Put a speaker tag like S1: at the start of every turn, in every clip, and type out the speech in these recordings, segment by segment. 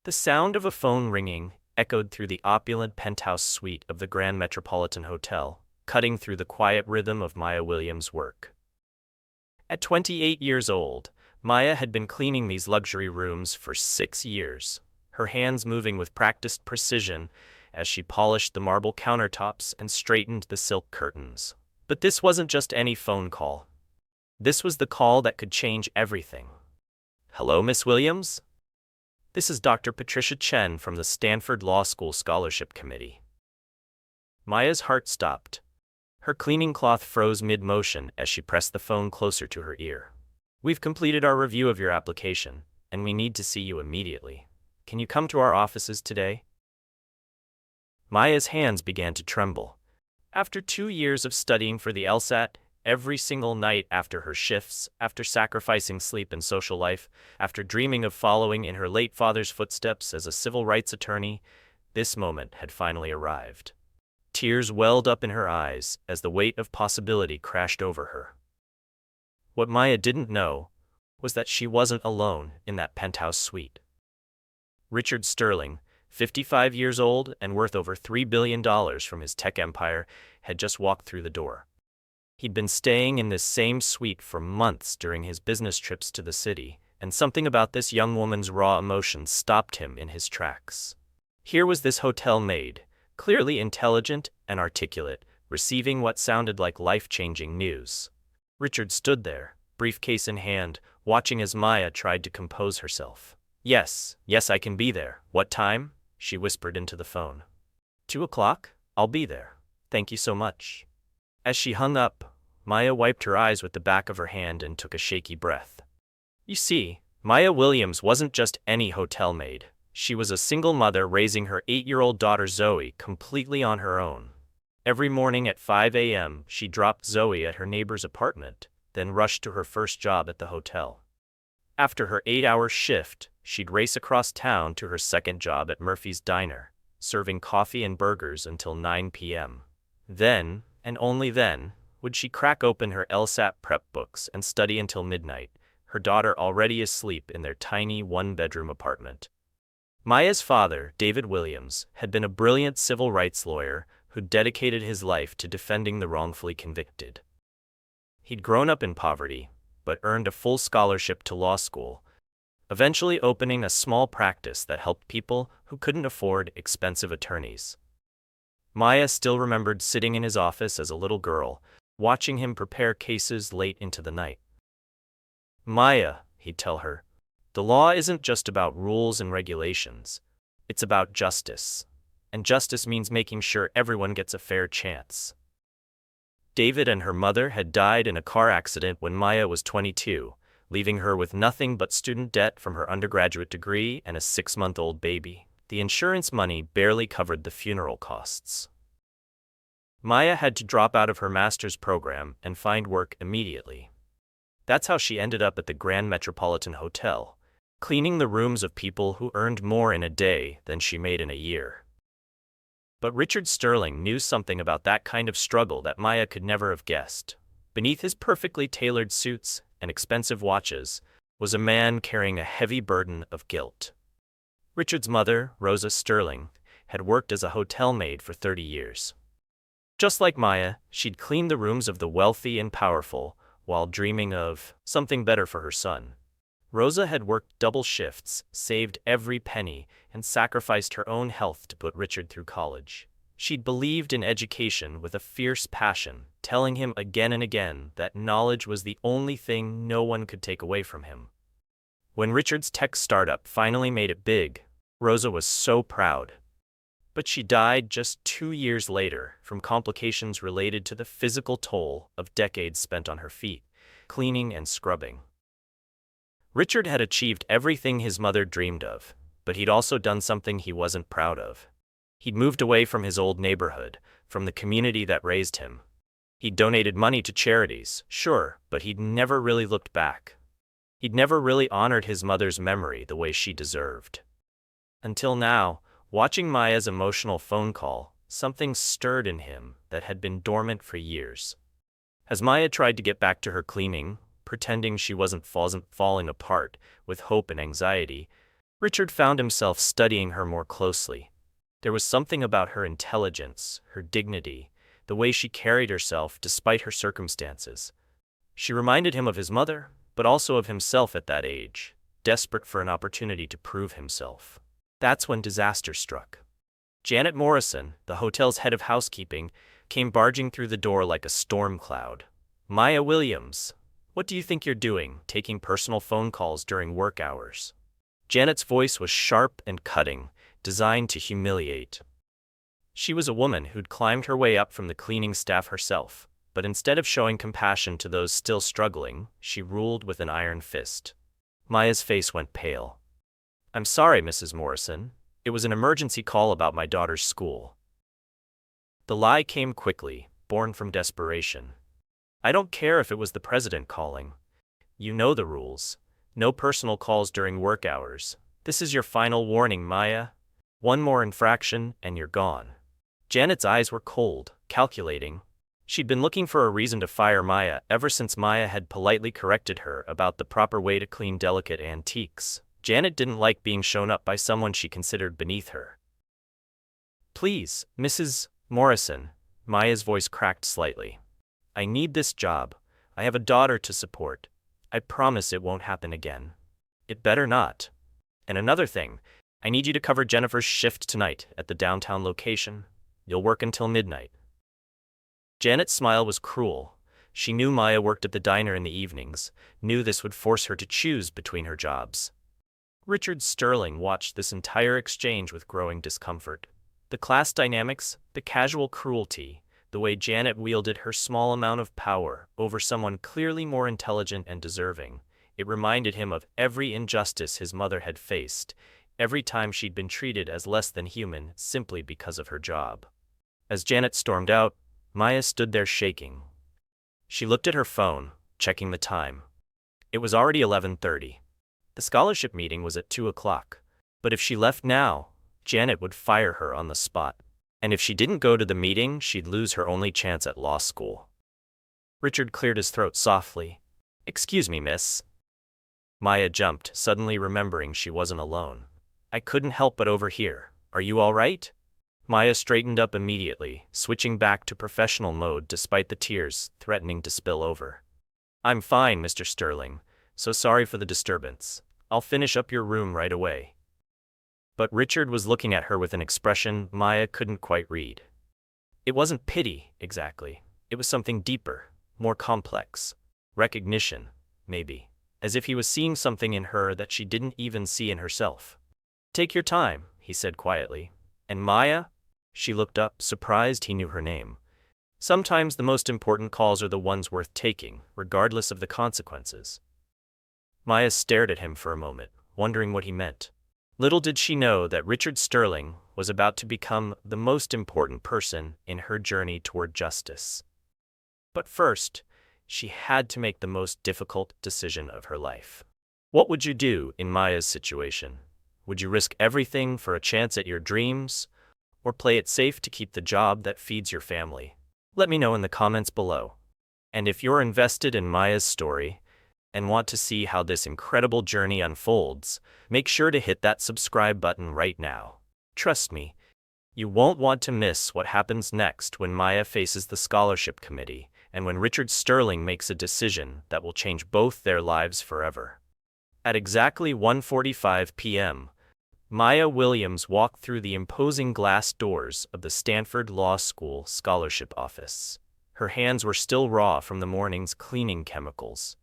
S1: The sound of a phone ringing echoed through the opulent penthouse suite of the Grand Metropolitan Hotel, cutting through the quiet rhythm of Maya Williams' work. At 28 years old, Maya had been cleaning these luxury rooms for 6 years, her hands moving with practiced precision as she polished the marble countertops and straightened the silk curtains. But this wasn't just any phone call. This was the call that could change everything. "Hello, Miss Williams? This is Dr. Patricia Chen from the Stanford Law School Scholarship Committee." Maya's heart stopped. Her cleaning cloth froze mid-motion as she pressed the phone closer to her ear. "We've completed our review of your application, and we need to see you immediately. Can you come to our offices today?" Maya's hands began to tremble. After 2 years of studying for the LSAT, every single night after her shifts, after sacrificing sleep and social life, after dreaming of following in her late father's footsteps as a civil rights attorney, this moment had finally arrived. Tears welled up in her eyes as the weight of possibility crashed over her. What Maya didn't know was that she wasn't alone in that penthouse suite. Richard Sterling, 55 years old and worth over $3 billion from his tech empire, had just walked through the door. He'd been staying in this same suite for months during his business trips to the city, and something about this young woman's raw emotions stopped him in his tracks. Here was this hotel maid, clearly intelligent and articulate, receiving what sounded like life-changing news. Richard stood there, briefcase in hand, watching as Maya tried to compose herself. Yes, I can be there. What time?" she whispered into the phone. 2 o'clock? I'll be there. Thank you so much." As she hung up, Maya wiped her eyes with the back of her hand and took a shaky breath. You see, Maya Williams wasn't just any hotel maid. She was a single mother raising her 8-year-old daughter Zoe completely on her own. Every morning at 5 a.m., she dropped Zoe at her neighbor's apartment, then rushed to her first job at the hotel. After her 8-hour shift, she'd race across town to her second job at Murphy's Diner, serving coffee and burgers until 9 p.m. Then, and only then, would she crack open her LSAT prep books and study until midnight, her daughter already asleep in their tiny one-bedroom apartment. Maya's father, David Williams, had been a brilliant civil rights lawyer who dedicated his life to defending the wrongfully convicted. He'd grown up in poverty, but earned a full scholarship to law school, eventually opening a small practice that helped people who couldn't afford expensive attorneys. Maya still remembered sitting in his office as a little girl, watching him prepare cases late into the night. "Maya," he'd tell her, "the law isn't just about rules and regulations. It's about justice. And justice means making sure everyone gets a fair chance." David and her mother had died in a car accident when Maya was 22, leaving her with nothing but student debt from her undergraduate degree and a 6-month-old baby. The insurance money barely covered the funeral costs. Maya had to drop out of her master's program and find work immediately. That's how she ended up at the Grand Metropolitan Hotel, cleaning the rooms of people who earned more in a day than she made in a year. But Richard Sterling knew something about that kind of struggle that Maya could never have guessed. Beneath his perfectly tailored suits and expensive watches was a man carrying a heavy burden of guilt. Richard's mother, Rosa Sterling, had worked as a hotel maid for 30 years. Just like Maya, she'd cleaned the rooms of the wealthy and powerful while dreaming of something better for her son. Rosa had worked double shifts, saved every penny, and sacrificed her own health to put Richard through college. She'd believed in education with a fierce passion, telling him again and again that knowledge was the only thing no one could take away from him. When Richard's tech startup finally made it big, Rosa was so proud. But she died just 2 years later from complications related to the physical toll of decades spent on her feet, cleaning and scrubbing. Richard had achieved everything his mother dreamed of, but he'd also done something he wasn't proud of. He'd moved away from his old neighborhood, from the community that raised him. He'd donated money to charities, sure, but he'd never really looked back. He'd never really honored his mother's memory the way she deserved. Until now, watching Maya's emotional phone call, something stirred in him that had been dormant for years. As Maya tried to get back to her cleaning, pretending she wasn't falling apart with hope and anxiety, Richard found himself studying her more closely. There was something about her intelligence, her dignity, the way she carried herself despite her circumstances. She reminded him of his mother, but also of himself at that age, desperate for an opportunity to prove himself. That's when disaster struck. Janet Morrison, the hotel's head of housekeeping, came barging through the door like a storm cloud. "Maya Williams, what do you think you're doing, taking personal phone calls during work hours?" Janet's voice was sharp and cutting, designed to humiliate. She was a woman who'd climbed her way up from the cleaning staff herself, but instead of showing compassion to those still struggling, she ruled with an iron fist. Maya's face went pale. "I'm sorry, Mrs. Morrison. It was an emergency call about my daughter's school." The lie came quickly, born from desperation. "I don't care if it was the president calling. You know the rules. No personal calls during work hours. This is your final warning, Maya. One more infraction and you're gone." Janet's eyes were cold, calculating. She'd been looking for a reason to fire Maya ever since Maya had politely corrected her about the proper way to clean delicate antiques. Janet didn't like being shown up by someone she considered beneath her. "Please, Mrs. Morrison," Maya's voice cracked slightly. "I need this job. I have a daughter to support. I promise it won't happen again." "It better not. And another thing, I need you to cover Jennifer's shift tonight at the downtown location. You'll work until midnight." Janet's smile was cruel. She knew Maya worked at the diner in the evenings, knew this would force her to choose between her jobs. Richard Sterling watched this entire exchange with growing discomfort. The class dynamics, the casual cruelty, the way Janet wielded her small amount of power over someone clearly more intelligent and deserving. It reminded him of every injustice his mother had faced, every time she'd been treated as less than human simply because of her job. As Janet stormed out, Maya stood there shaking. She looked at her phone, checking the time. It was already 11:30. The scholarship meeting was at 2 o'clock, but if she left now, Janet would fire her on the spot. And if she didn't go to the meeting, she'd lose her only chance at law school. Richard cleared his throat softly. "Excuse me, miss." Maya jumped, suddenly remembering she wasn't alone. "I couldn't help but overhear. Are you all right?" Maya straightened up immediately, switching back to professional mode despite the tears threatening to spill over. "I'm fine, Mr. Sterling. So sorry for the disturbance. I'll finish up your room right away." But Richard was looking at her with an expression Maya couldn't quite read. It wasn't pity, exactly. It was something deeper, more complex. Recognition, maybe. As if he was seeing something in her that she didn't even see in herself. "Take your time," he said quietly. "And Maya?" She looked up, surprised he knew her name. Sometimes the most important calls are the ones worth taking, regardless of the consequences. Maya stared at him for a moment, wondering what he meant. Little did she know that Richard Sterling was about to become the most important person in her journey toward justice. But first, she had to make the most difficult decision of her life. What would you do in Maya's situation? Would you risk everything for a chance at your dreams, or play it safe to keep the job that feeds your family? Let me know in the comments below. And if you're invested in Maya's story, and want to see how this incredible journey unfolds, make sure to hit that subscribe button right now. Trust me, you won't want to miss what happens next when Maya faces the scholarship committee, and when Richard Sterling makes a decision that will change both their lives forever. At exactly 1:45 p.m., Maya Williams walked through the imposing glass doors of the Stanford Law School scholarship office. Her hands were still raw from the morning's cleaning chemicals,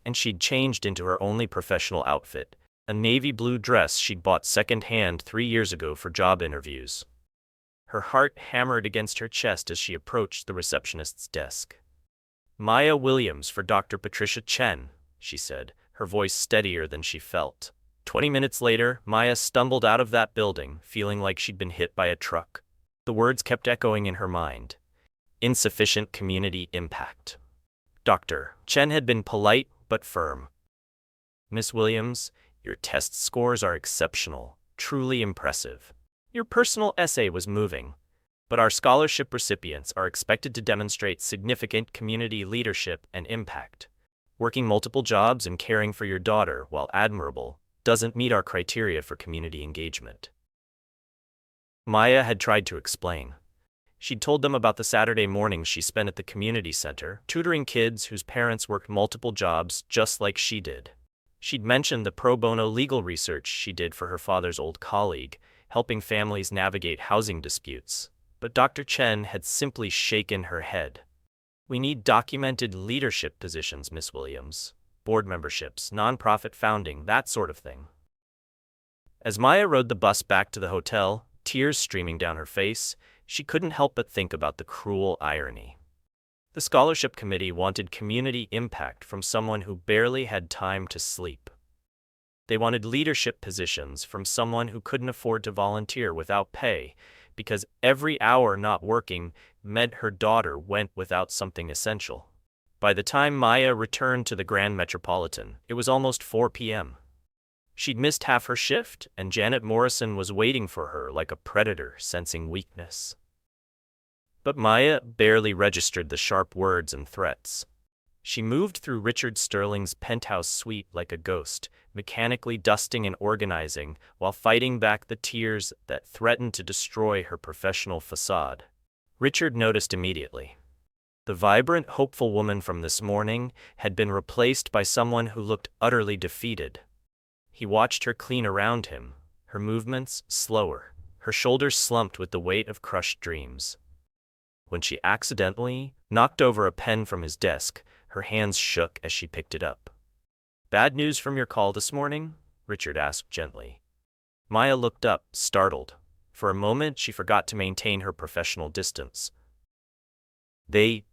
S1: and she'd changed into her only professional outfit, a navy blue dress she'd bought second-hand 3 years ago for job interviews. Her heart hammered against her chest as she approached the receptionist's desk. "Maya Williams for Dr. Patricia Chen," she said, her voice steadier than she felt. 20 minutes later, Maya stumbled out of that building, feeling like she'd been hit by a truck. The words kept echoing in her mind. Insufficient community impact. Dr. Chen had been polite but firm. "Miss Williams, your test scores are exceptional, truly impressive. Your personal essay was moving, but our scholarship recipients are expected to demonstrate significant community leadership and impact. Working multiple jobs and caring for your daughter, while admirable, doesn't meet our criteria for community engagement. Maya had tried to explain. She'd told them about the Saturday mornings she spent at the community center, tutoring kids whose parents worked multiple jobs just like she did. She'd mentioned the pro bono legal research she did for her father's old colleague, helping families navigate housing disputes. But Dr. Chen had simply shaken her head. "We need documented leadership positions, Miss Williams. Board memberships, nonprofit founding, that sort of thing." As Maya rode the bus back to the hotel, tears streaming down her face, she couldn't help but think about the cruel irony. The scholarship committee wanted community impact from someone who barely had time to sleep. They wanted leadership positions from someone who couldn't afford to volunteer without pay, because every hour not working meant her daughter went without something essential. By the time Maya returned to the Grand Metropolitan, it was almost 4 p.m. She'd missed half her shift, and Janet Morrison was waiting for her like a predator sensing weakness. But Maya barely registered the sharp words and threats. She moved through Richard Sterling's penthouse suite like a ghost, mechanically dusting and organizing while fighting back the tears that threatened to destroy her professional facade. Richard noticed immediately. The vibrant, hopeful woman from this morning had been replaced by someone who looked utterly defeated. He watched her clean around him, her movements slower, her shoulders slumped with the weight of crushed dreams. When she accidentally knocked over a pen from his desk, her hands shook as she picked it up. "Bad news from your call this morning?" Richard asked gently. Maya looked up, startled. For a moment, she forgot to maintain her professional distance. They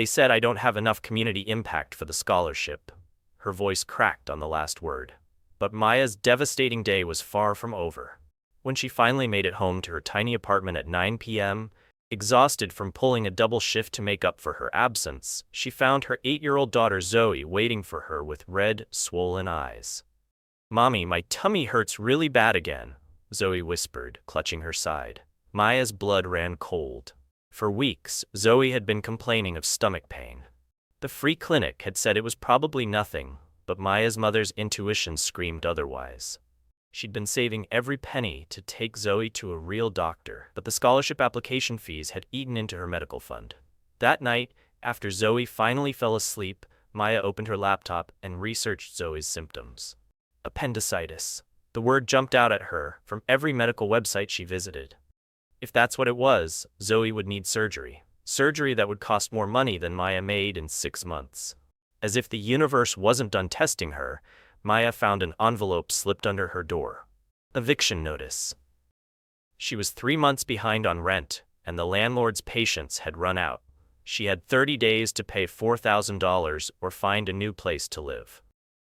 S1: said I don't have enough community impact for the scholarship." Her voice cracked on the last word. But Maya's devastating day was far from over. When she finally made it home to her tiny apartment at 9 p.m., exhausted from pulling a double shift to make up for her absence, she found her 8-year-old daughter Zoe waiting for her with red, swollen eyes. "Mommy, my tummy hurts really bad again," Zoe whispered, clutching her side. Maya's blood ran cold. For weeks, Zoe had been complaining of stomach pain. The free clinic had said it was probably nothing, but Maya's mother's intuition screamed otherwise. She'd been saving every penny to take Zoe to a real doctor, but the scholarship application fees had eaten into her medical fund. That night, after Zoe finally fell asleep, Maya opened her laptop and researched Zoe's symptoms. Appendicitis. The word jumped out at her from every medical website she visited. If that's what it was, Zoe would need surgery. Surgery that would cost more money than Maya made in 6 months. As if the universe wasn't done testing her, Maya found an envelope slipped under her door. Eviction notice. She was 3 months behind on rent, and the landlord's patience had run out. She had 30 days to pay $4,000 or find a new place to live.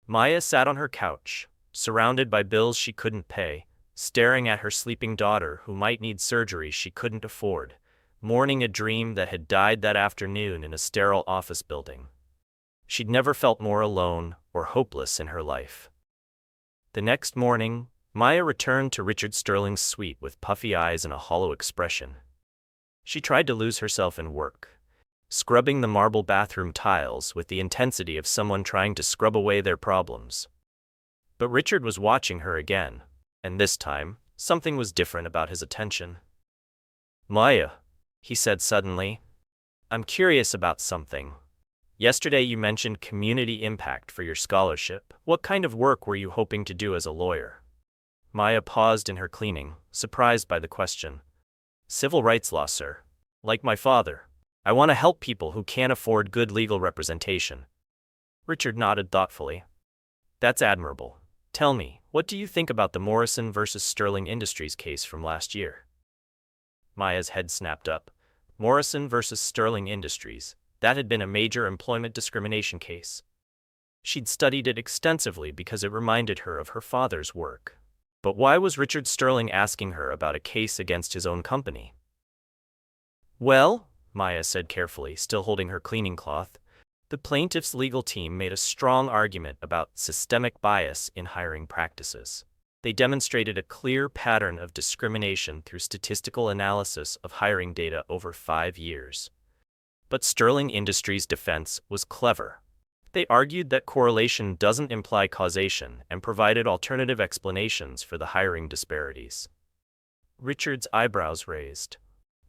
S1: Maya sat on her couch, surrounded by bills she couldn't pay, staring at her sleeping daughter who might need surgery she couldn't afford, mourning a dream that had died that afternoon in a sterile office building. She'd never felt more alone or hopeless in her life. The next morning, Maya returned to Richard Sterling's suite with puffy eyes and a hollow expression. She tried to lose herself in work, scrubbing the marble bathroom tiles with the intensity of someone trying to scrub away their problems. But Richard was watching her again, and this time, something was different about his attention. "Maya," he said suddenly, "I'm curious about something. Yesterday you mentioned community impact for your scholarship. What kind of work were you hoping to do as a lawyer?" Maya paused in her cleaning, surprised by the question. "Civil rights law, sir. Like my father. I want to help people who can't afford good legal representation." Richard nodded thoughtfully. "That's admirable. Tell me, what do you think about the Morrison versus Sterling Industries case from last year?" Maya's head snapped up. Morrison versus Sterling Industries. That had been a major employment discrimination case. She'd studied it extensively because it reminded her of her father's work. But why was Richard Sterling asking her about a case against his own company? "Well," Maya said carefully, still holding her cleaning cloth, "the plaintiff's legal team made a strong argument about systemic bias in hiring practices. They demonstrated a clear pattern of discrimination through statistical analysis of hiring data over 5 years. But Sterling Industries' defense was clever. They argued that correlation doesn't imply causation and provided alternative explanations for the hiring disparities. Richard's eyebrows raised.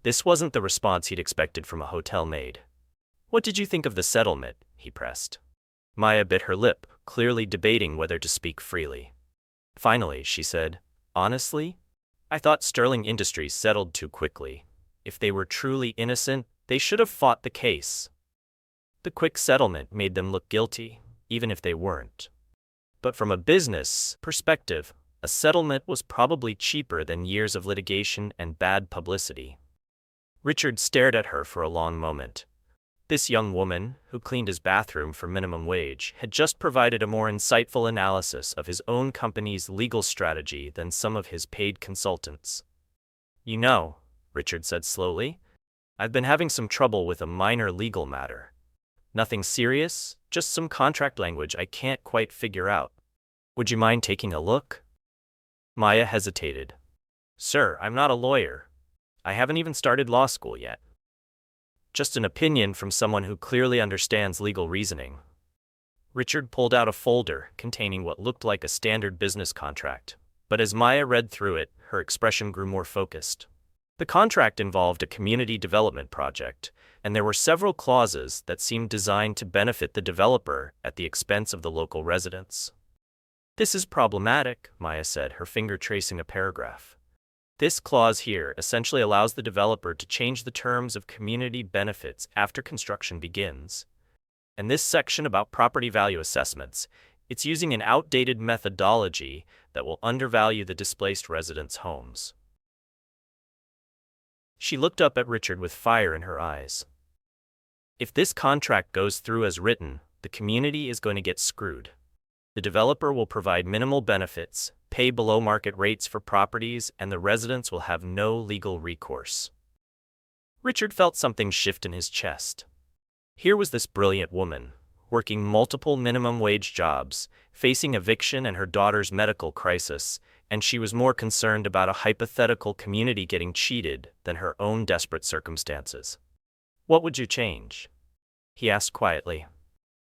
S1: This wasn't the response he'd expected from a hotel maid. "What did you think of the settlement?" he pressed. Maya bit her lip, clearly debating whether to speak freely. Finally, she said, "Honestly, I thought Sterling Industries settled too quickly. If they were truly innocent, they should have fought the case. The quick settlement made them look guilty, even if they weren't. But from a business perspective, a settlement was probably cheaper than years of litigation and bad publicity." Richard stared at her for a long moment. This young woman, who cleaned his bathroom for minimum wage, had just provided a more insightful analysis of his own company's legal strategy than some of his paid consultants. "You know," Richard said slowly, "I've been having some trouble with a minor legal matter. Nothing serious, just some contract language I can't quite figure out. Would you mind taking a look?" Maya hesitated. "Sir, I'm not a lawyer. I haven't even started law school yet. Just an opinion from someone who clearly understands legal reasoning." Richard pulled out a folder containing what looked like a standard business contract, but as Maya read through it, her expression grew more focused. The contract involved a community development project, and there were several clauses that seemed designed to benefit the developer at the expense of the local residents. "This is problematic," Maya said, her finger tracing a paragraph. "This clause here essentially allows the developer to change the terms of community benefits after construction begins. And this section about property value assessments, it's using an outdated methodology that will undervalue the displaced residents' homes." She looked up at Richard with fire in her eyes. "If this contract goes through as written, the community is going to get screwed. The developer will provide minimal benefits, pay below market rates for properties, and the residents will have no legal recourse." Richard felt something shift in his chest. Here was this brilliant woman, working multiple minimum wage jobs, facing eviction and her daughter's medical crisis, and she was more concerned about a hypothetical community getting cheated than her own desperate circumstances. "What would you change?" he asked quietly.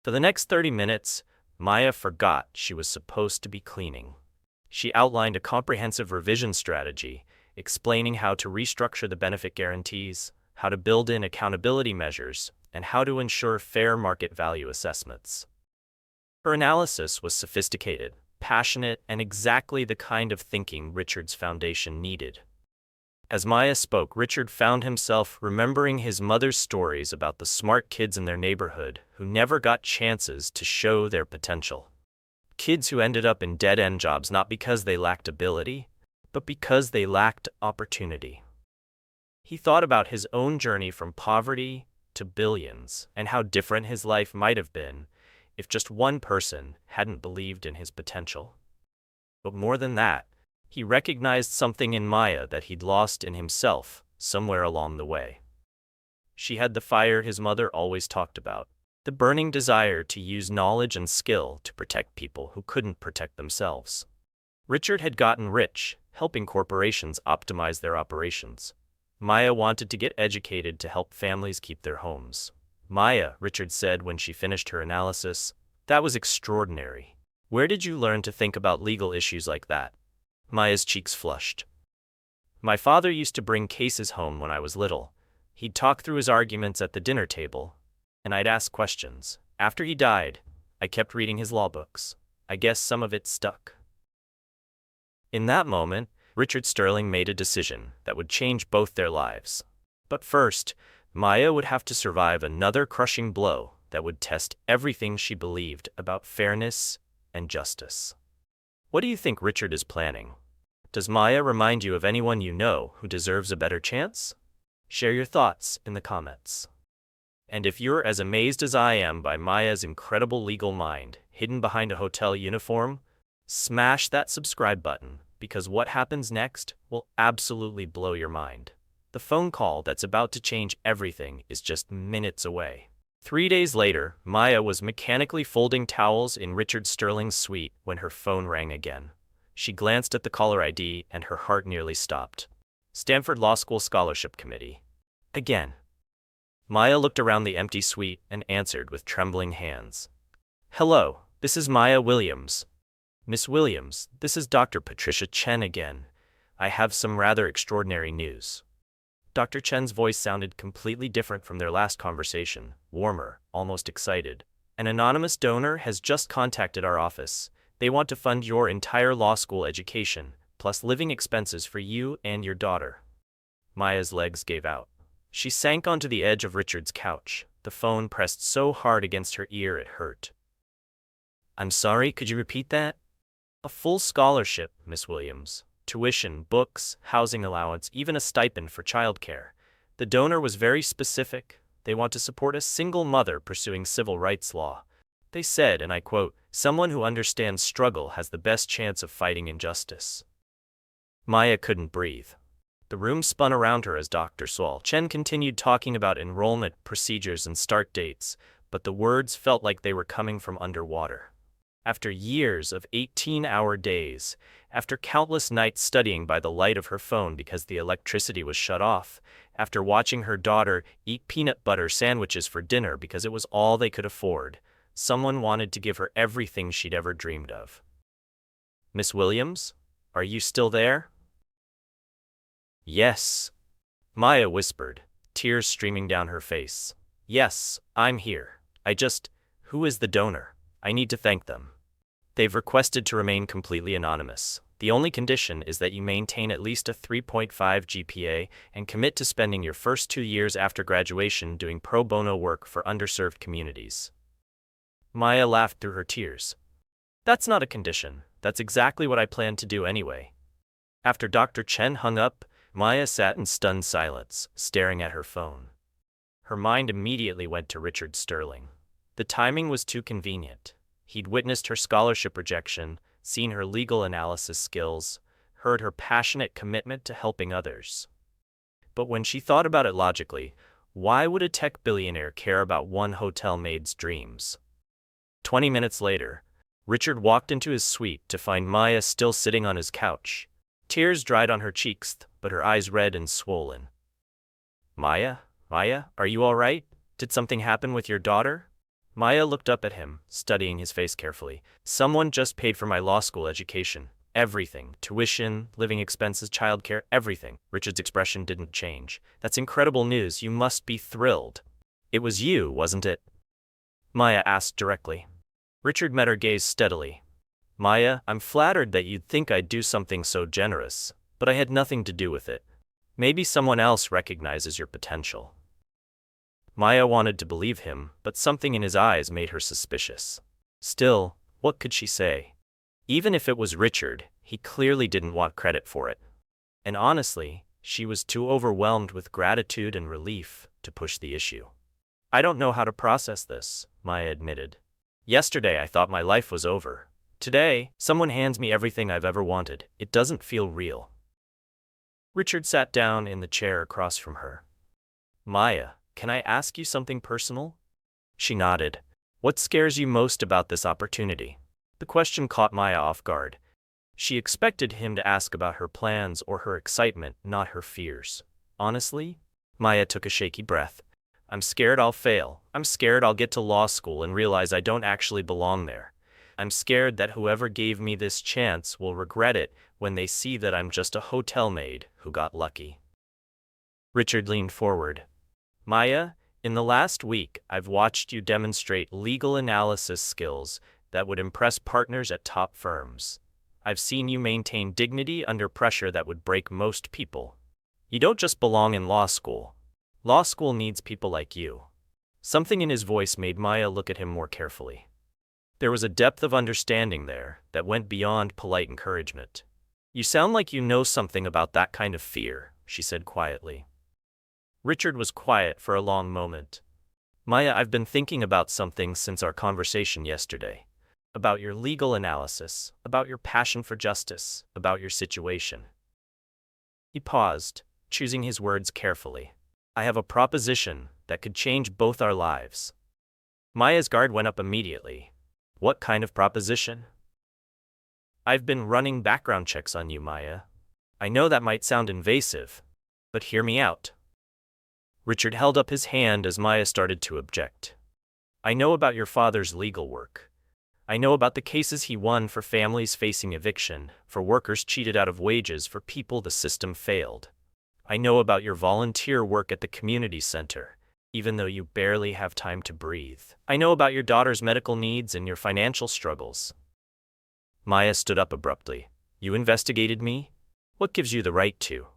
S1: For the next 30 minutes, Maya forgot she was supposed to be cleaning. She outlined a comprehensive revision strategy, explaining how to restructure the benefit guarantees, how to build in accountability measures, and how to ensure fair market value assessments. Her analysis was sophisticated, passionate, and exactly the kind of thinking Richard's foundation needed. As Maya spoke, Richard found himself remembering his mother's stories about the smart kids in their neighborhood who never got chances to show their potential. Kids who ended up in dead-end jobs not because they lacked ability, but because they lacked opportunity. He thought about his own journey from poverty to billions and how different his life might have been if just one person hadn't believed in his potential. But more than that, he recognized something in Maya that he'd lost in himself somewhere along the way. She had the fire his mother always talked about, the burning desire to use knowledge and skill to protect people who couldn't protect themselves. Richard had gotten rich, helping corporations optimize their operations. Maya wanted to get educated to help families keep their homes. "Maya," Richard said when she finished her analysis, "that was extraordinary. Where did you learn to think about legal issues like that?" Maya's cheeks flushed. "My father used to bring cases home when I was little. He'd talk through his arguments at the dinner table, and I'd ask questions. After he died, I kept reading his law books. I guess some of it stuck." In that moment, Richard Sterling made a decision that would change both their lives. But first, Maya would have to survive another crushing blow that would test everything she believed about fairness and justice. What do you think Richard is planning? Does Maya remind you of anyone you know who deserves a better chance? Share your thoughts in the comments. And if you're as amazed as I am by Maya's incredible legal mind hidden behind a hotel uniform, smash that subscribe button, because what happens next will absolutely blow your mind. The phone call that's about to change everything is just minutes away. 3 days later, Maya was mechanically folding towels in Richard Sterling's suite when her phone rang again. She glanced at the caller ID and her heart nearly stopped. Stanford Law School Scholarship Committee. Again. Maya looked around the empty suite and answered with trembling hands. Hello, this is Maya Williams. Miss Williams, this is Dr. Patricia Chen again. I have some rather extraordinary news. Dr. Chen's voice sounded completely different from their last conversation, warmer, almost excited. An anonymous donor has just contacted our office. They want to fund your entire law school education, plus living expenses for you and your daughter. Maya's legs gave out. She sank onto the edge of Richard's couch, the phone pressed so hard against her ear it hurt. I'm sorry, could you repeat that? A full scholarship, Miss Williams. Tuition, books, housing allowance, even a stipend for childcare. The donor was very specific. They want to support a single mother pursuing civil rights law. They said, and I quote, "Someone who understands struggle has the best chance of fighting injustice." Maya couldn't breathe. The room spun around her as Dr. Chen continued talking about enrollment, procedures, and start dates, but the words felt like they were coming from underwater. After years of 18-hour days, after countless nights studying by the light of her phone because the electricity was shut off, after watching her daughter eat peanut butter sandwiches for dinner because it was all they could afford, someone wanted to give her everything she'd ever dreamed of. Miss Williams, are you still there? Yes, Maya whispered, tears streaming down her face. Yes, I'm here. Who is the donor? I need to thank them. They've requested to remain completely anonymous. The only condition is that you maintain at least a 3.5 GPA and commit to spending your first 2 years after graduation doing pro bono work for underserved communities. Maya laughed through her tears. That's not a condition. That's exactly what I planned to do anyway. After Dr. Chen hung up, Maya sat in stunned silence, staring at her phone. Her mind immediately went to Richard Sterling. The timing was too convenient. He'd witnessed her scholarship rejection, seen her legal analysis skills, heard her passionate commitment to helping others. But when she thought about it logically, why would a tech billionaire care about one hotel maid's dreams? 20 minutes later, Richard walked into his suite to find Maya still sitting on his couch. Tears dried on her cheeks, but her eyes red and swollen. Maya, are you all right? Did something happen with your daughter? Maya looked up at him, studying his face carefully. Someone just paid for my law school education. Everything. Tuition, living expenses, childcare, everything. Richard's expression didn't change. That's incredible news. You must be thrilled. It was you, wasn't it? Maya asked directly. Richard met her gaze steadily. Maya, I'm flattered that you'd think I'd do something so generous, but I had nothing to do with it. Maybe someone else recognizes your potential. Maya wanted to believe him, but something in his eyes made her suspicious. Still, what could she say? Even if it was Richard, he clearly didn't want credit for it. And honestly, she was too overwhelmed with gratitude and relief to push the issue. I don't know how to process this, Maya admitted. Yesterday I thought my life was over. Today, someone hands me everything I've ever wanted. It doesn't feel real. Richard sat down in the chair across from her. Maya, can I ask you something personal? She nodded. What scares you most about this opportunity? The question caught Maya off guard. She expected him to ask about her plans or her excitement, not her fears. Honestly? Maya took a shaky breath. I'm scared I'll fail. I'm scared I'll get to law school and realize I don't actually belong there. I'm scared that whoever gave me this chance will regret it when they see that I'm just a hotel maid who got lucky. Richard leaned forward. Maya, in the last week, I've watched you demonstrate legal analysis skills that would impress partners at top firms. I've seen you maintain dignity under pressure that would break most people. You don't just belong in law school. Law school needs people like you. Something in his voice made Maya look at him more carefully. There was a depth of understanding there that went beyond polite encouragement. You sound like you know something about that kind of fear, she said quietly. Richard was quiet for a long moment. Maya, I've been thinking about something since our conversation yesterday. About your legal analysis, about your passion for justice, about your situation. He paused, choosing his words carefully. I have a proposition that could change both our lives. Maya's guard went up immediately. What kind of proposition? I've been running background checks on you, Maya. I know that might sound invasive, but hear me out. Richard held up his hand as Maya started to object. I know about your father's legal work. I know about the cases he won for families facing eviction, for workers cheated out of wages, for people the system failed. I know about your volunteer work at the community center, even though you barely have time to breathe. I know about your daughter's medical needs and your financial struggles. Maya stood up abruptly. You investigated me? What gives you the right to?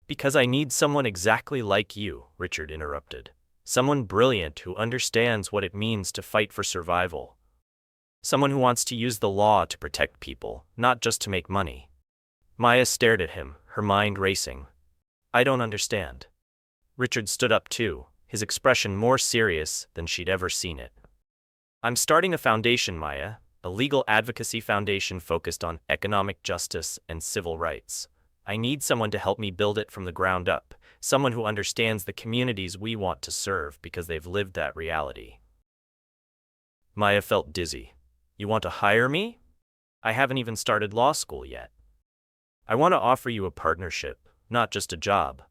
S1: Because I need someone exactly like you, Richard interrupted. Someone brilliant who understands what it means to fight for survival. Someone who wants to use the law to protect people, not just to make money. Maya stared at him, her mind racing. I don't understand. Richard stood up too, his expression more serious than she'd ever seen it. I'm starting a foundation, Maya, a legal advocacy foundation focused on economic justice and civil rights. I need someone to help me build it from the ground up, someone who understands the communities we want to serve because they've lived that reality. Maya felt dizzy. You want to hire me? I haven't even started law school yet. I want to offer you a partnership, not just a job.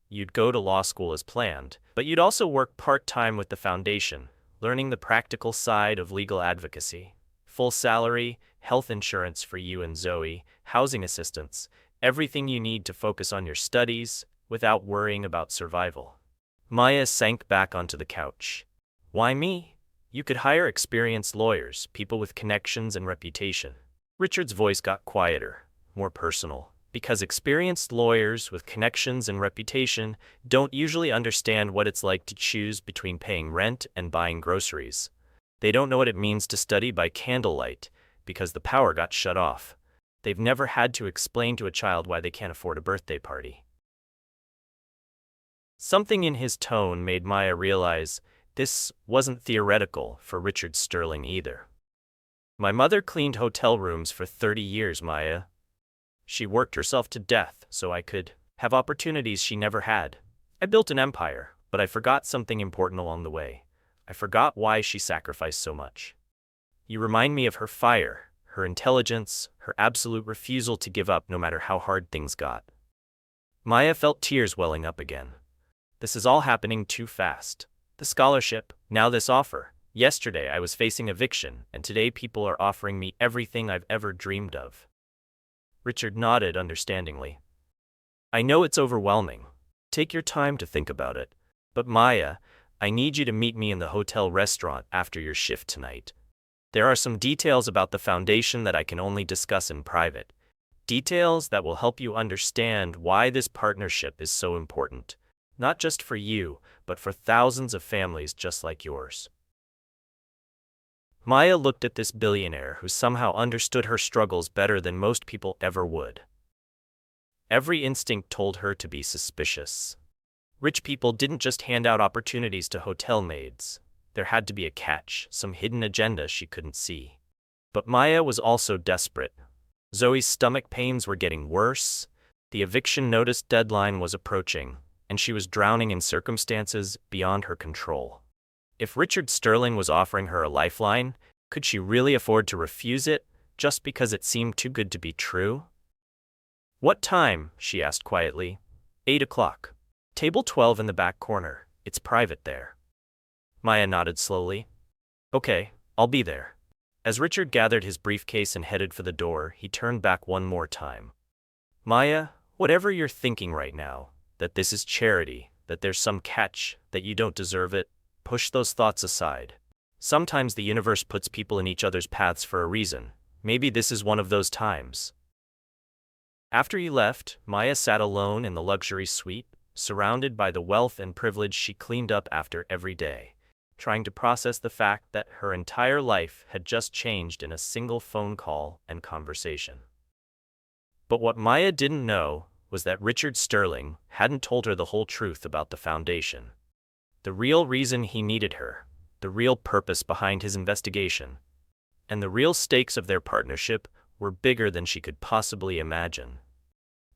S1: You'd go to law school as planned, but you'd also work part-time with the foundation, learning the practical side of legal advocacy. Full salary, health insurance for you and Zoe, housing assistance, everything you need to focus on your studies without worrying about survival. Maya sank back onto the couch. Why me? You could hire experienced lawyers, people with connections and reputation. Richard's voice got quieter, more personal, because experienced lawyers with connections and reputation don't usually understand what it's like to choose between paying rent and buying groceries. They don't know what it means to study by candlelight because the power got shut off. They've never had to explain to a child why they can't afford a birthday party. Something in his tone made Maya realize this wasn't theoretical for Richard Sterling either. My mother cleaned hotel rooms for 30 years, Maya. She worked herself to death so I could have opportunities she never had. I built an empire, but I forgot something important along the way. I forgot why she sacrificed so much. You remind me of her fire, her intelligence, her absolute refusal to give up no matter how hard things got. Maya felt tears welling up again. This is all happening too fast. The scholarship, now this offer. Yesterday I was facing eviction, and today people are offering me everything I've ever dreamed of. Richard nodded understandingly. I know it's overwhelming. Take your time to think about it. But Maya, I need you to meet me in the hotel restaurant after your shift tonight. There are some details about the foundation that I can only discuss in private. Details that will help you understand why this partnership is so important. Not just for you, but for thousands of families just like yours. Maya looked at this billionaire who somehow understood her struggles better than most people ever would. Every instinct told her to be suspicious. Rich people didn't just hand out opportunities to hotel maids. There had to be a catch, some hidden agenda she couldn't see. But Maya was also desperate. Zoe's stomach pains were getting worse, the eviction notice deadline was approaching, and she was drowning in circumstances beyond her control. If Richard Sterling was offering her a lifeline, could she really afford to refuse it just because it seemed too good to be true? What time? She asked quietly. 8 o'clock. Table 12 in the back corner. It's private there. Maya nodded slowly. Okay, I'll be there. As Richard gathered his briefcase and headed for the door, he turned back one more time. Maya, whatever you're thinking right now, that this is charity, that there's some catch, that you don't deserve it, push those thoughts aside. Sometimes the universe puts people in each other's paths for a reason. Maybe this is one of those times. After he left, Maya sat alone in the luxury suite, surrounded by the wealth and privilege she cleaned up after every day, trying to process the fact that her entire life had just changed in a single phone call and conversation. But what Maya didn't know was that Richard Sterling hadn't told her the whole truth about the foundation. The real reason he needed her, the real purpose behind his investigation, and the real stakes of their partnership were bigger than she could possibly imagine.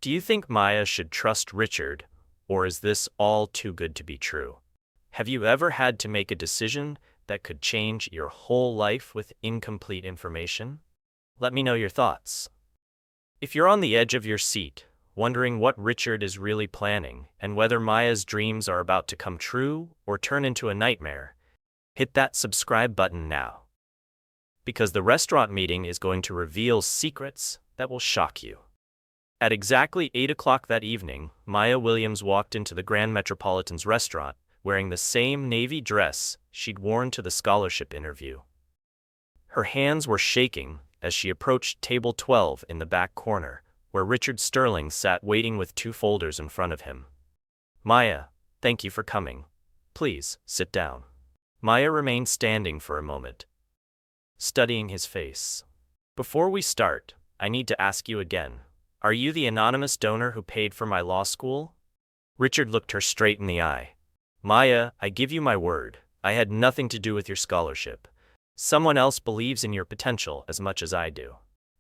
S1: Do you think Maya should trust Richard, or is this all too good to be true? Have you ever had to make a decision that could change your whole life with incomplete information? Let me know your thoughts. If you're on the edge of your seat, wondering what Richard is really planning and whether Maya's dreams are about to come true or turn into a nightmare, hit that subscribe button now. Because the restaurant meeting is going to reveal secrets that will shock you. At exactly 8 o'clock that evening, Maya Williams walked into the Grand Metropolitan's restaurant, wearing the same navy dress she'd worn to the scholarship interview. Her hands were shaking as she approached table 12 in the back corner, where Richard Sterling sat waiting with 2 folders in front of him. "Maya, thank you for coming. Please, sit down." Maya remained standing for a moment, studying his face. "Before we start, I need to ask you again. Are you the anonymous donor who paid for my law school?" Richard looked her straight in the eye. "Maya, I give you my word, I had nothing to do with your scholarship. Someone else believes in your potential as much as I do."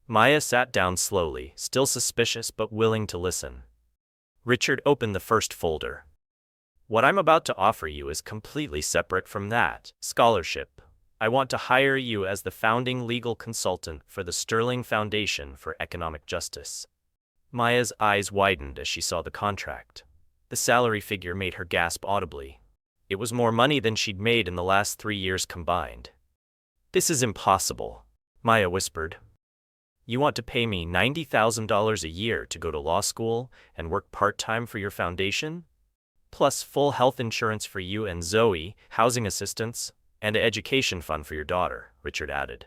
S1: Maya sat down slowly, still suspicious but willing to listen. Richard opened the first folder. "What I'm about to offer you is completely separate from that scholarship. I want to hire you as the founding legal consultant for the Sterling Foundation for Economic Justice." Maya's eyes widened as she saw the contract. The salary figure made her gasp audibly. It was more money than she'd made in the last 3 years combined. "This is impossible," Maya whispered. "You want to pay me $90,000 a year to go to law school and work part-time for your foundation? Plus full health insurance for you and Zoe, housing assistance, and an education fund for your daughter," Richard added.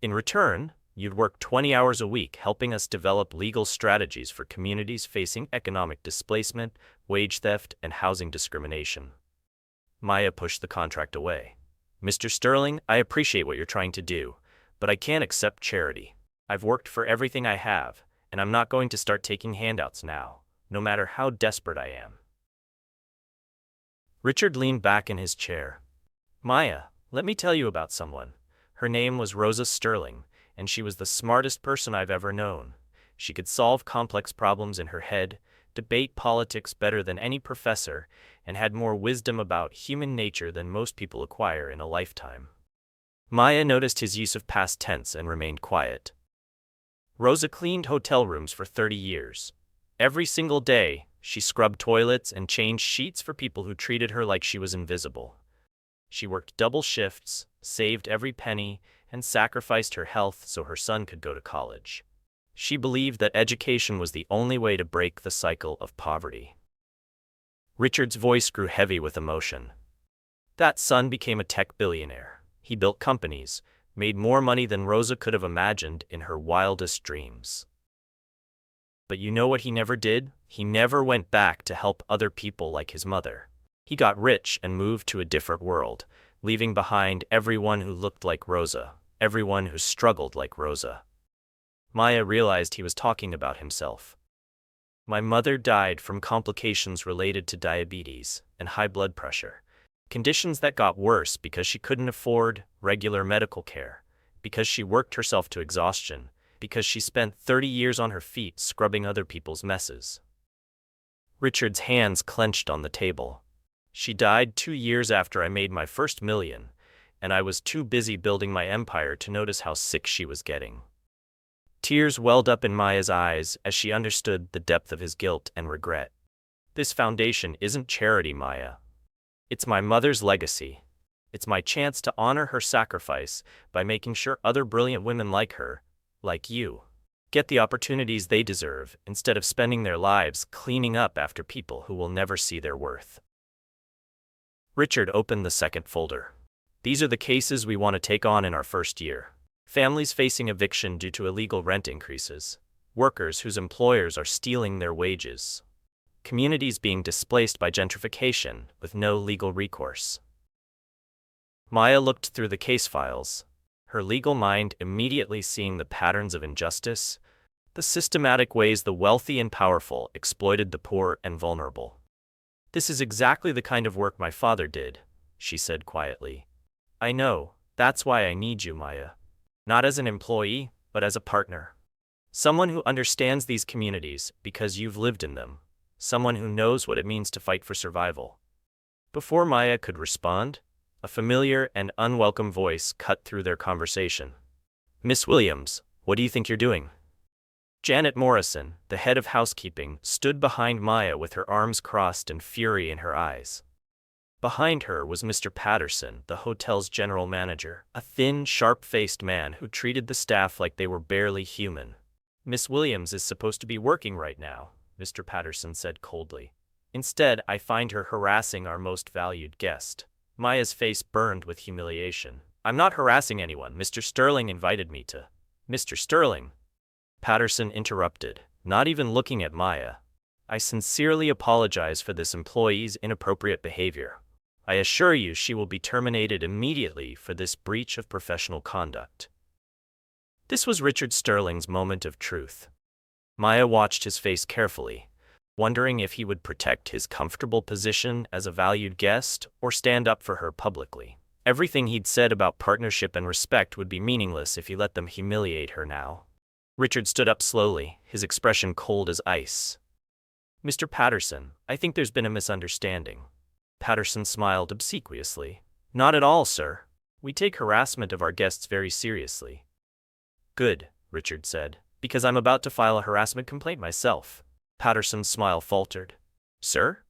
S1: "In return, you'd work 20 hours a week helping us develop legal strategies for communities facing economic displacement, wage theft, and housing discrimination." Maya pushed the contract away. "Mr. Sterling, I appreciate what you're trying to do, but I can't accept charity. I've worked for everything I have, and I'm not going to start taking handouts now, no matter how desperate I am." Richard leaned back in his chair. "Maya, let me tell you about someone. Her name was Rosa Sterling, and she was the smartest person I've ever known. She could solve complex problems in her head, debate politics better than any professor, and had more wisdom about human nature than most people acquire in a lifetime." Maya noticed his use of past tense and remained quiet. "Rosa cleaned hotel rooms for 30 years. Every single day, she scrubbed toilets and changed sheets for people who treated her like she was invisible. She worked double shifts, saved every penny, and sacrificed her health so her son could go to college. She believed that education was the only way to break the cycle of poverty." Richard's voice grew heavy with emotion. "That son became a tech billionaire. He built companies, made more money than Rosa could have imagined in her wildest dreams. But you know what he never did? He never went back to help other people like his mother. He got rich and moved to a different world, leaving behind everyone who looked like Rosa, everyone who struggled like Rosa." Maya realized he was talking about himself. "My mother died from complications related to diabetes and high blood pressure, conditions that got worse because she couldn't afford regular medical care, because she worked herself to exhaustion, because she spent 30 years on her feet scrubbing other people's messes." Richard's hands clenched on the table. "She died 2 years after I made my first million, and I was too busy building my empire to notice how sick she was getting." Tears welled up in Maya's eyes as she understood the depth of his guilt and regret. "This foundation isn't charity, Maya. It's my mother's legacy. It's my chance to honor her sacrifice by making sure other brilliant women like her, like you, get the opportunities they deserve instead of spending their lives cleaning up after people who will never see their worth." Richard opened the second folder. "These are the cases we want to take on in our first year. Families facing eviction due to illegal rent increases, workers whose employers are stealing their wages, communities being displaced by gentrification with no legal recourse." Maya looked through the case files, her legal mind immediately seeing the patterns of injustice, the systematic ways the wealthy and powerful exploited the poor and vulnerable. "This is exactly the kind of work my father did," she said quietly. "I know, that's why I need you, Maya. Not as an employee, but as a partner. Someone who understands these communities because you've lived in them. Someone who knows what it means to fight for survival." Before Maya could respond, a familiar and unwelcome voice cut through their conversation. "Miss Williams, what do you think you're doing?" Janet Morrison, the head of housekeeping, stood behind Maya with her arms crossed and fury in her eyes. Behind her was Mr. Patterson, the hotel's general manager, a thin, sharp-faced man who treated the staff like they were barely human. "Miss Williams is supposed to be working right now," Mr. Patterson said coldly. "Instead, I find her harassing our most valued guest." Maya's face burned with humiliation. "I'm not harassing anyone. Mr. Sterling invited me to." "Mr. Sterling?" Patterson interrupted, not even looking at Maya. "I sincerely apologize for this employee's inappropriate behavior. I assure you she will be terminated immediately for this breach of professional conduct." This was Richard Sterling's moment of truth. Maya watched his face carefully, wondering if he would protect his comfortable position as a valued guest or stand up for her publicly. Everything he'd said about partnership and respect would be meaningless if he let them humiliate her now. Richard stood up slowly, his expression cold as ice. "Mr. Patterson, I think there's been a misunderstanding." Patterson smiled obsequiously. "Not at all, sir. We take harassment of our guests very seriously." "Good," Richard said, "because I'm about to file a harassment complaint myself." Patterson's smile faltered. "Sir?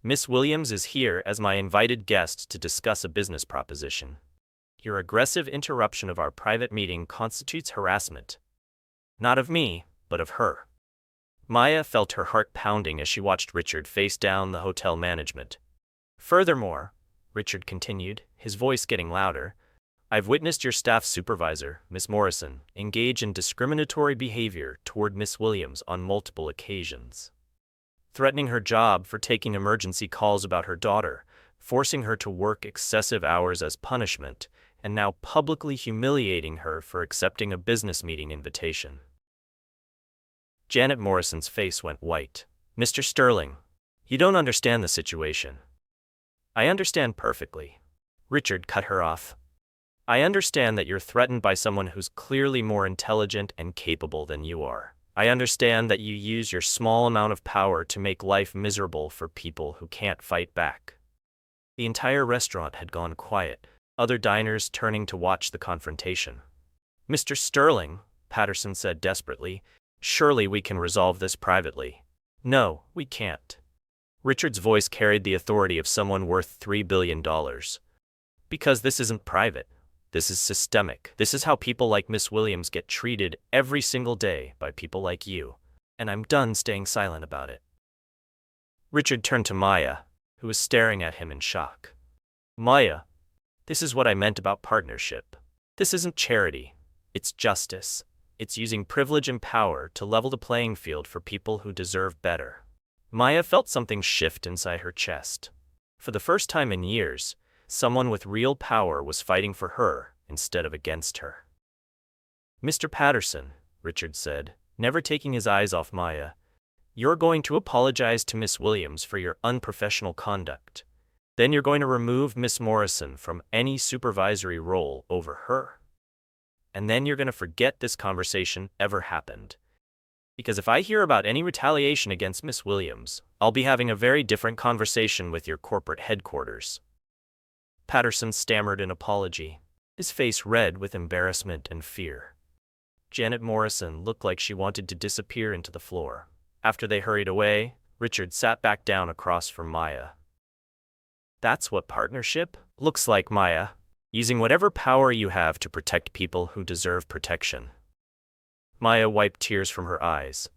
S1: Miss Williams is here as my invited guest to discuss a business proposition. Your aggressive interruption of our private meeting constitutes harassment. Not of me, but of her." Maya felt her heart pounding as she watched Richard face down the hotel management. "Furthermore," Richard continued, his voice getting louder, "I've witnessed your staff supervisor, Miss Morrison, engage in discriminatory behavior toward Miss Williams on multiple occasions. Threatening her job for taking emergency calls about her daughter, forcing her to work excessive hours as punishment, and now publicly humiliating her for accepting a business meeting invitation." Janet Morrison's face went white. "Mr. Sterling, you don't understand the situation." "I understand perfectly." Richard cut her off. "I understand that you're threatened by someone who's clearly more intelligent and capable than you are. I understand that you use your small amount of power to make life miserable for people who can't fight back." The entire restaurant had gone quiet, other diners turning to watch the confrontation. "Mr. Sterling," Patterson said desperately, "surely we can resolve this privately." "No, we can't." Richard's voice carried the authority of someone worth $3 billion. "Because this isn't private. This is systemic. This is how people like Miss Williams get treated every single day by people like you. And I'm done staying silent about it." Richard turned to Maya, who was staring at him in shock. "Maya, this is what I meant about partnership. This isn't charity. It's justice. It's using privilege and power to level the playing field for people who deserve better." Maya felt something shift inside her chest. For the first time in years, someone with real power was fighting for her instead of against her. "Mr. Patterson," Richard said, never taking his eyes off Maya, "you're going to apologize to Miss Williams for your unprofessional conduct. Then you're going to remove Miss Morrison from any supervisory role over her. And then you're going to forget this conversation ever happened. Because if I hear about any retaliation against Miss Williams, I'll be having a very different conversation with your corporate headquarters." Patterson stammered an apology, his face red with embarrassment and fear. Janet Morrison looked like she wanted to disappear into the floor. After they hurried away, Richard sat back down across from Maya. "That's what partnership looks like, Maya. Using whatever power you have to protect people who deserve protection." Maya wiped tears from her eyes.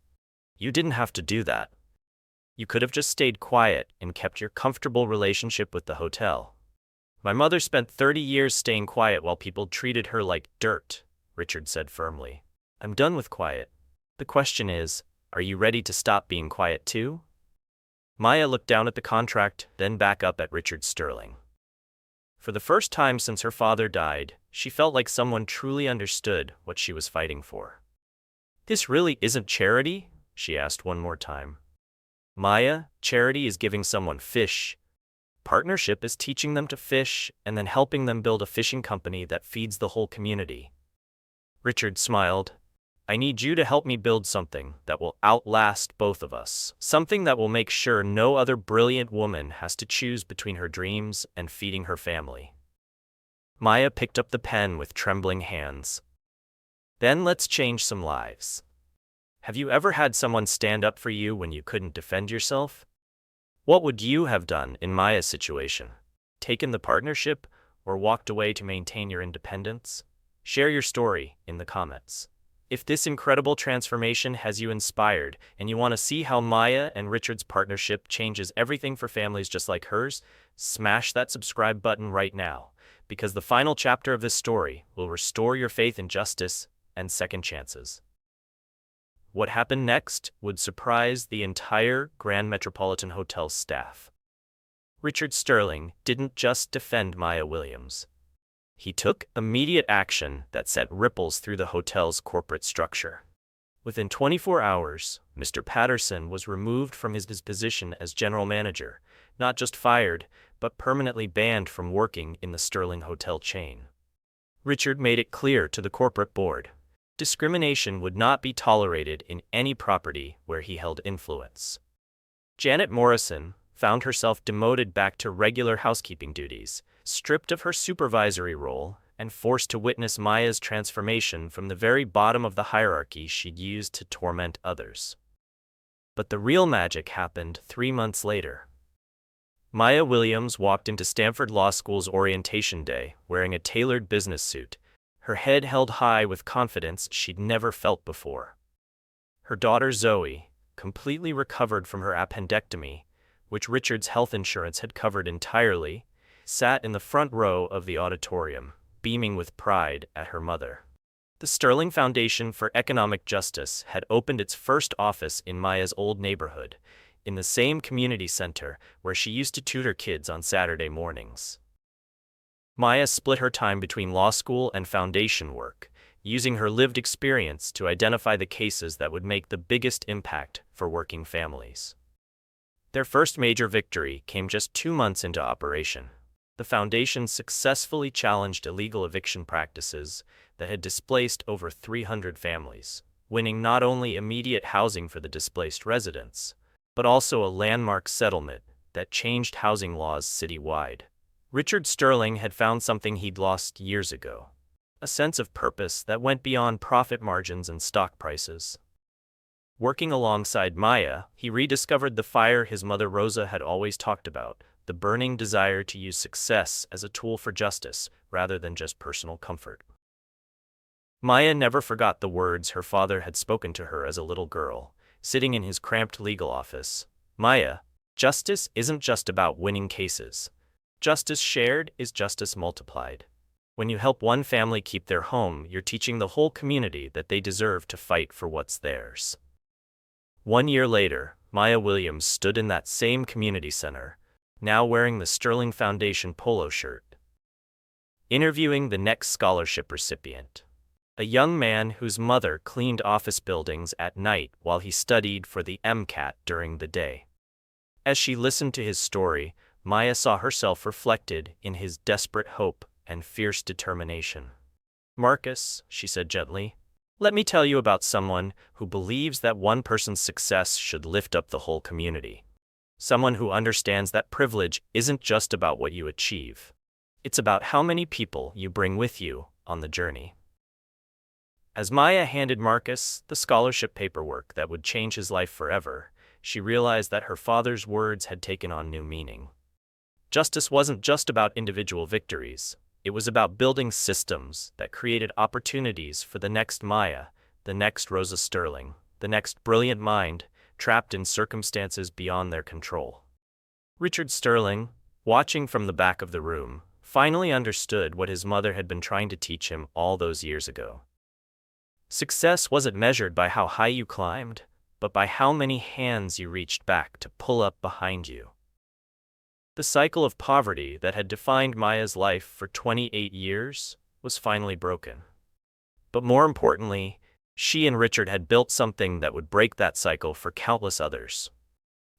S1: "You didn't have to do that. You could have just stayed quiet and kept your comfortable relationship with the hotel." "My mother spent 30 years staying quiet while people treated her like dirt," Richard said firmly. "I'm done with quiet. The question is, are you ready to stop being quiet too?" Maya looked down at the contract, then back up at Richard Sterling. For the first time since her father died, she felt like someone truly understood what she was fighting for. "This really isn't charity?" she asked one more time. "Maya, charity is giving someone fish. Partnership is teaching them to fish and then helping them build a fishing company that feeds the whole community." Richard smiled. "I need you to help me build something that will outlast both of us. Something that will make sure no other brilliant woman has to choose between her dreams and feeding her family." Maya picked up the pen with trembling hands. "Then let's change some lives. Have you ever had someone stand up for you when you couldn't defend yourself?" What would you have done in Maya's situation? Taken the partnership or walked away to maintain your independence? Share your story in the comments. If this incredible transformation has you inspired and you want to see how Maya and Richard's partnership changes everything for families just like hers, smash that subscribe button right now, because the final chapter of this story will restore your faith in justice and second chances. What happened next would surprise the entire Grand Metropolitan Hotel staff. Richard Sterling didn't just defend Maya Williams. He took immediate action that sent ripples through the hotel's corporate structure. Within 24 hours, Mr. Patterson was removed from his position as general manager, not just fired, but permanently banned from working in the Sterling Hotel chain. Richard made it clear to the corporate board: discrimination would not be tolerated in any property where he held influence. Janet Morrison found herself demoted back to regular housekeeping duties, stripped of her supervisory role, and forced to witness Maya's transformation from the very bottom of the hierarchy she'd used to torment others. But the real magic happened 3 months later. Maya Williams walked into Stanford Law School's orientation day wearing a tailored business suit, her head held high with confidence she'd never felt before. Her daughter Zoe, completely recovered from her appendectomy, which Richard's health insurance had covered entirely, sat in the front row of the auditorium, beaming with pride at her mother. The Sterling Foundation for Economic Justice had opened its first office in Maya's old neighborhood, in the same community center where she used to tutor kids on Saturday mornings. Maya split her time between law school and foundation work, using her lived experience to identify the cases that would make the biggest impact for working families. Their first major victory came just 2 months into operation. The foundation successfully challenged illegal eviction practices that had displaced over 300 families, winning not only immediate housing for the displaced residents, but also a landmark settlement that changed housing laws citywide. Richard Sterling had found something he'd lost years ago: a sense of purpose that went beyond profit margins and stock prices. Working alongside Maya, he rediscovered the fire his mother Rosa had always talked about: the burning desire to use success as a tool for justice rather than just personal comfort. Maya never forgot the words her father had spoken to her as a little girl, sitting in his cramped legal office. "Maya, justice isn't just about winning cases. Justice shared is justice multiplied. When you help one family keep their home, you're teaching the whole community that they deserve to fight for what's theirs." 1 year later, Maya Williams stood in that same community center, now wearing the Sterling Foundation polo shirt, interviewing the next scholarship recipient, a young man whose mother cleaned office buildings at night while he studied for the MCAT during the day. As she listened to his story, Maya saw herself reflected in his desperate hope and fierce determination. "Marcus," she said gently, "let me tell you about someone who believes that one person's success should lift up the whole community. Someone who understands that privilege isn't just about what you achieve. It's about how many people you bring with you on the journey." As Maya handed Marcus the scholarship paperwork that would change his life forever, she realized that her father's words had taken on new meaning. Justice wasn't just about individual victories. It was about building systems that created opportunities for the next Maya, the next Rosa Sterling, the next brilliant mind trapped in circumstances beyond their control. Richard Sterling, watching from the back of the room, finally understood what his mother had been trying to teach him all those years ago. Success wasn't measured by how high you climbed, but by how many hands you reached back to pull up behind you. The cycle of poverty that had defined Maya's life for 28 years was finally broken. But more importantly, she and Richard had built something that would break that cycle for countless others.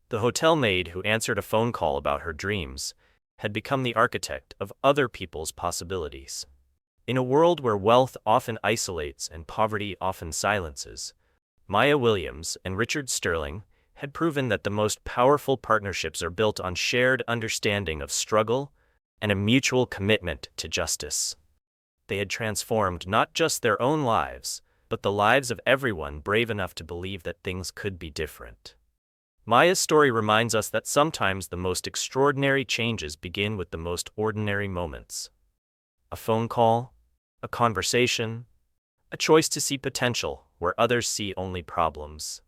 S1: The hotel maid who answered a phone call about her dreams had become the architect of other people's possibilities. In a world where wealth often isolates and poverty often silences, Maya Williams and Richard Sterling had proven that the most powerful partnerships are built on shared understanding of struggle and a mutual commitment to justice. They had transformed not just their own lives, but the lives of everyone brave enough to believe that things could be different. Maya's story reminds us that sometimes the most extraordinary changes begin with the most ordinary moments. A phone call, a conversation, a choice to see potential where others see only problems.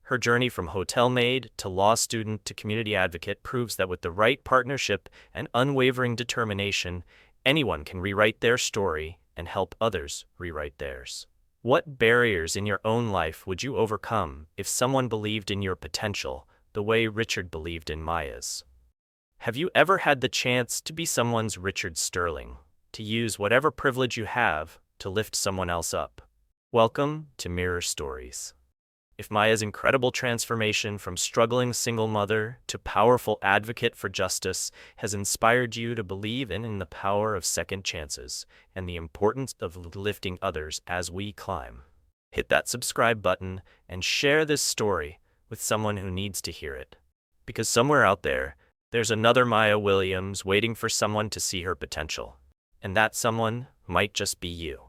S1: Her journey from hotel maid to law student to community advocate proves that with the right partnership and unwavering determination, anyone can rewrite their story and help others rewrite theirs. What barriers in your own life would you overcome if someone believed in your potential the way Richard believed in Maya's? Have you ever had the chance to be someone's Richard Sterling, to use whatever privilege you have to lift someone else up? Welcome to Mirror Stories. If Maya's incredible transformation from struggling single mother to powerful advocate for justice has inspired you to believe in the power of second chances and the importance of lifting others as we climb, hit that subscribe button and share this story with someone who needs to hear it. Because somewhere out there, there's another Maya Williams waiting for someone to see her potential. And that someone might just be you.